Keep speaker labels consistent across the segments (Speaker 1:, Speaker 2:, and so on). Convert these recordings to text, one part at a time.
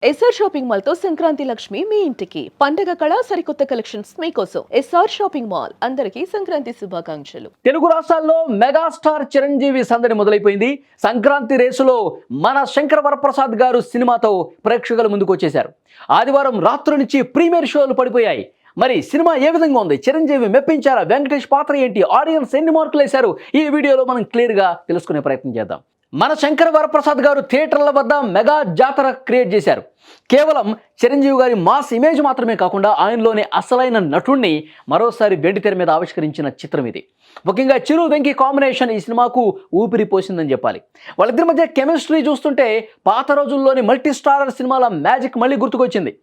Speaker 1: SR shopping mall తో సంక్రాంతి లక్ష్మి మీ ఇంటికి పండగ కళ సరికొత్త కలెక్షన్స్ మీకోసం ఎస్ఆర్ షాపింగ్ మాల్ అందరికీ సంక్రాంతి శుభాకాంక్షలు.
Speaker 2: తెలుగు రాష్ట్రాల్లో మెగాస్టార్ చిరంజీవి సందడి మొదలైపోయింది. సంక్రాంతి రేసులో మన శంకర వరప్రసాద్ గారు సినిమాతో ప్రేక్షకుల ముందుకు వచ్చేశారు. ఆదివారం రాత్రి నుంచి ప్రీమియర్ షోలు పడిపోయాయి. మరి సినిమా ఏ విధంగా ఉంది, చిరంజీవి మెప్పించారా, వెంకటేష్ పాత్ర ఏంటి, ఆడియన్స్ ఎన్ని మార్కులు వేశారు, ఈ వీడియోలో మనం క్లియర్గా తెలుసుకునే ప్రయత్నం చేద్దాం. మన శంకర వరప్రసాద్ గారు థియేటర్ల వద్ద మెగా జాతర క్రియేట్ చేశారు. కేవలం చిరంజీవి గారి మాస్ ఇమేజ్ మాత్రమే కాకుండా ఆయనలోని అసలైన నటుడిని మరోసారి వెండితెర మీద ఆవిష్కరించిన చిత్రం ఇది. ముఖ్యంగా చిరు వెంకీ కాంబినేషన్ ఈ సినిమాకు ఊపిరి పోసిందని చెప్పాలి. వాళ్ళిద్దరి మధ్య కెమిస్ట్రీ చూస్తుంటే పాత రోజుల్లోని మల్టీ స్టారర్ సినిమాల మ్యాజిక్ మళ్ళీ గుర్తుకొచ్చింది.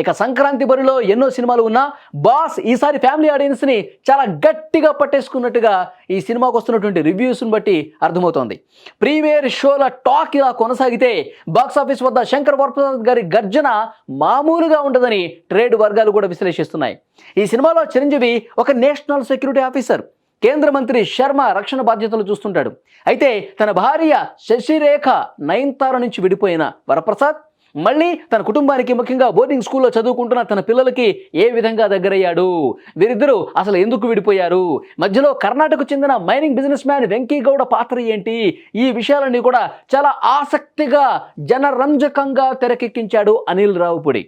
Speaker 2: ఇక సంక్రాంతి బరిలో ఎన్నో సినిమాలు ఉన్నా బాస్ ఈసారి ఫ్యామిలీ ఆడియన్స్ని చాలా గట్టిగా పట్టేసుకున్నట్టుగా ఈ సినిమాకు వస్తున్నటువంటి రివ్యూస్ని బట్టి అర్థమవుతోంది. ప్రీమియర్ షోల టాక్ ఇలా కొనసాగితే బాక్సాఫీస్ వద్ద శంకర్ వరప్రసాద్ గారి గర్జన మామూలుగా ఉండదని ట్రేడ్ వర్గాలు కూడా విశ్లేషిస్తున్నాయి. ఈ సినిమాలో చిరంజీవి ఒక నేషనల్ సెక్యూరిటీ ఆఫీసర్, కేంద్ర మంత్రి శర్మ రక్షణ బాధ్యతలు చూస్తుంటాడు. అయితే తన భార్య శశిరేఖ నయనతార నుంచి విడిపోయిన వరప్రసాద్ మళ్ళీ తన కుటుంబానికి, ముఖ్యంగా బోర్డింగ్ స్కూల్లో చదువుకుంటున్న తన పిల్లలకి ఏ విధంగా దగ్గరయ్యాడు, వీరిద్దరూ అసలు ఎందుకు విడిపోయారు, మధ్యలో కర్ణాటకకు చెందిన mining businessman Venky Gowda పాత్ర ఏంటి, ఈ విషయాలన్నీ కూడా చాలా ఆసక్తిగా జనరంజకంగా తెరకెక్కించాడు అనిల్ రావుపూడి.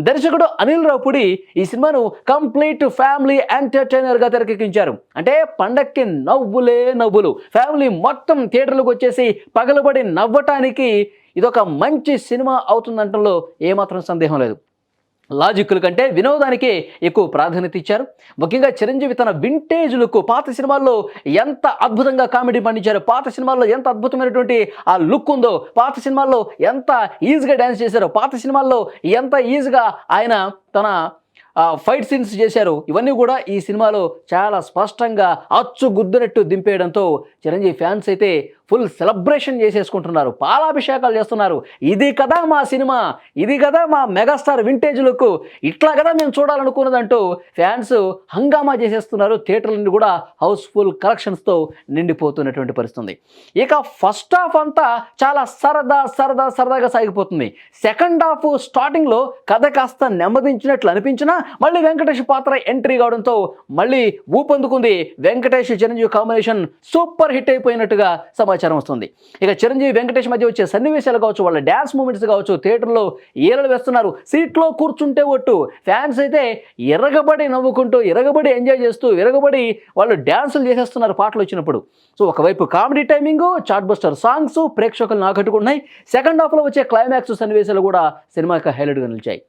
Speaker 2: దర్శకుడు అనిల్ రావుపూడి ఈ సినిమాను కంప్లీట్ ఫ్యామిలీ ఎంటర్టైనర్గా తెరకెక్కించారు. అంటే పండక్కి నవ్వులే నవ్వులు, ఫ్యామిలీ మొత్తం థియేటర్లకు వచ్చేసి పగలబడి నవ్వటానికి ఇదొక మంచి సినిమా అవుతుందంటంలో ఏమాత్రం సందేహం లేదు. లాజిక్ల కంటే వినోదానికే ఎక్కువ ప్రాధాన్యత ఇచ్చారు. ముఖ్యంగా చిరంజీవి తన వింటేజ్ లుక్, పాత సినిమాల్లో ఎంత అద్భుతంగా కామెడీ పండించారో, పాత సినిమాల్లో ఎంత అద్భుతమైనటువంటి ఆ లుక్ ఉందో, పాత సినిమాల్లో ఎంత ఈజీగా డ్యాన్స్ చేశారో, పాత సినిమాల్లో ఎంత ఈజీగా ఆయన తన ఫైట్ సీన్స్ చేశారు, ఇవన్నీ కూడా ఈ సినిమాలో చాలా స్పష్టంగా అచ్చు గుద్దినట్టు దింపేయడంతో చిరంజీవి ఫ్యాన్స్ అయితే ఫుల్ సెలబ్రేషన్ చేసేసుకుంటున్నారు, పాలాభిషేకాలు చేస్తున్నారు. ఇది కదా మా సినిమా, ఇది కదా మా మెగాస్టార్ వింటేజ్ లుక్, ఇట్లా కదా మేము చూడాలనుకున్నదంటూ ఫ్యాన్స్ హంగామా చేసేస్తున్నారు. థియేటర్లన్నీ కూడా హౌస్ఫుల్ కలెక్షన్స్తో నిండిపోతున్నటువంటి పరిస్థితి. ఇక ఫస్ట్ హాఫ్ అంతా చాలా సరదాగా సాగిపోతుంది. సెకండ్ హాఫ్ స్టార్టింగ్లో కథ కాస్త నెమ్మదించినట్లు అనిపించినా మళ్ళీ వెంకటేష్ పాత్ర ఎంట్రీ కావడంతో మళ్ళీ ఊపందుకుంది. Venkatesh Chiranjeevi combination super hit అయిపోయినట్టుగా సమాచారం వస్తుంది. ఇక చిరంజీవి వెంకటేష్ మధ్య వచ్చే సన్నివేశాలు కావచ్చు, వాళ్ళ డ్యాన్స్ మూమెంట్స్ కావచ్చు, థియేటర్లో ఈలలు వేస్తున్నారు. సీట్లో కూర్చుంటే ఒట్టు, ఫ్యాన్స్ అయితే ఎరగబడి నవ్వుకుంటూ, ఎరగబడి ఎంజాయ్ చేస్తూ, ఎరగబడి వాళ్ళు డ్యాన్సులు చేసేస్తున్నారు పాటలు వచ్చినప్పుడు. సో ఒకవైపు comedy timing, chartbuster songs ప్రేక్షకులను ఆకట్టుకున్నాయి. సెకండ్ హాఫ్లో వచ్చే క్లైమాక్స్ సన్నివేశాలు కూడా సినిమాకి హైలైట్గా నిలిచాయి.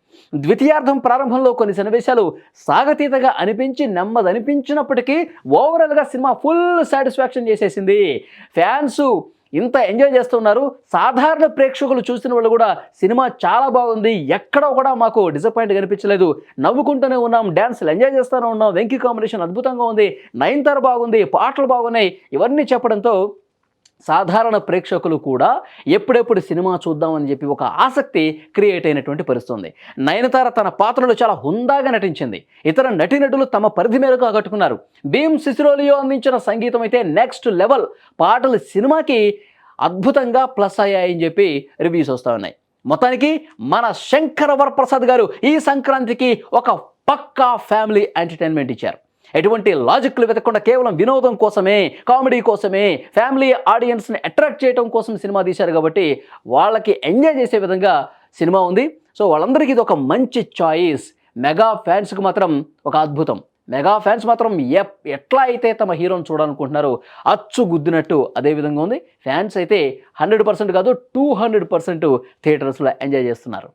Speaker 2: ద్వితీయార్థం ప్రారంభంలో కొన్ని సన్నివేశాలు సాగతీతగా అనిపించి నెమ్మదనిపించినప్పటికీ ఓవరాల్గా సినిమా ఫుల్ సాటిస్ఫాక్షన్ చేసేసింది. ఫ్యాన్స్ ఇంత ఎంజాయ్ చేస్తున్నారు. సాధారణ ప్రేక్షకులు చూసిన వాళ్ళు కూడా సినిమా చాలా బాగుంది, ఎక్కడ కూడా మాకు డిసప్పాయింట్ కనిపించలేదు, నవ్వుకుంటూనే ఉన్నాం, డ్యాన్స్లు ఎంజాయ్ చేస్తూనే ఉన్నాం, వెంకీ కాంబినేషన్ అద్భుతంగా ఉంది, నయనతార బాగుంది, పాటలు బాగున్నాయి, ఇవన్నీ చెప్పడంతో సాధారణ ప్రేక్షకులు కూడా ఎప్పుడెప్పుడు సినిమా చూద్దామని చెప్పి ఒక ఆసక్తి క్రియేట్ అయినటువంటి పరిస్థితుంది. నయనతార తన పాత్రలో చాలా హుందాగా నటించింది. ఇతర నటీనటులు తమ పరిధి మేరకు ఆకట్టుకున్నారు. భీమ్ సిసిరోలియో అందించిన సంగీతం అయితే నెక్స్ట్ లెవెల్, పాటలు సినిమాకి అద్భుతంగా ప్లస్ అయ్యాయని చెప్పి రివ్యూస్ వస్తూ ఉన్నాయి. మొత్తానికి మన శంకర వరప్రసాద్ గారు ఈ సంక్రాంతికి ఒక పక్కా ఫ్యామిలీ ఎంటర్టైన్మెంట్ ఇచ్చారు. ఎటువంటి లాజిక్లు వెతకకుండా కేవలం వినోదం కోసమే, కామెడీ కోసమే, ఫ్యామిలీ ఆడియన్స్ని అట్రాక్ట్ చేయడం కోసం సినిమా తీశారు కాబట్టి వాళ్ళకి ఎంజాయ్ చేసే విధంగా సినిమా ఉంది. సో వాళ్ళందరికీ ఇది ఒక మంచి చాయిస్. మెగా ఫ్యాన్స్కి మాత్రం ఒక అద్భుతం. మెగా ఫ్యాన్స్ మాత్రం ఎట్లా అయితే తమ హీరోని చూడాలనుకుంటున్నారో అచ్చు గుద్దినట్టు అదే విధంగా ఉంది. ఫ్యాన్స్ అయితే 100% కాదు 200% థియేటర్స్లో ఎంజాయ్ చేస్తున్నారు.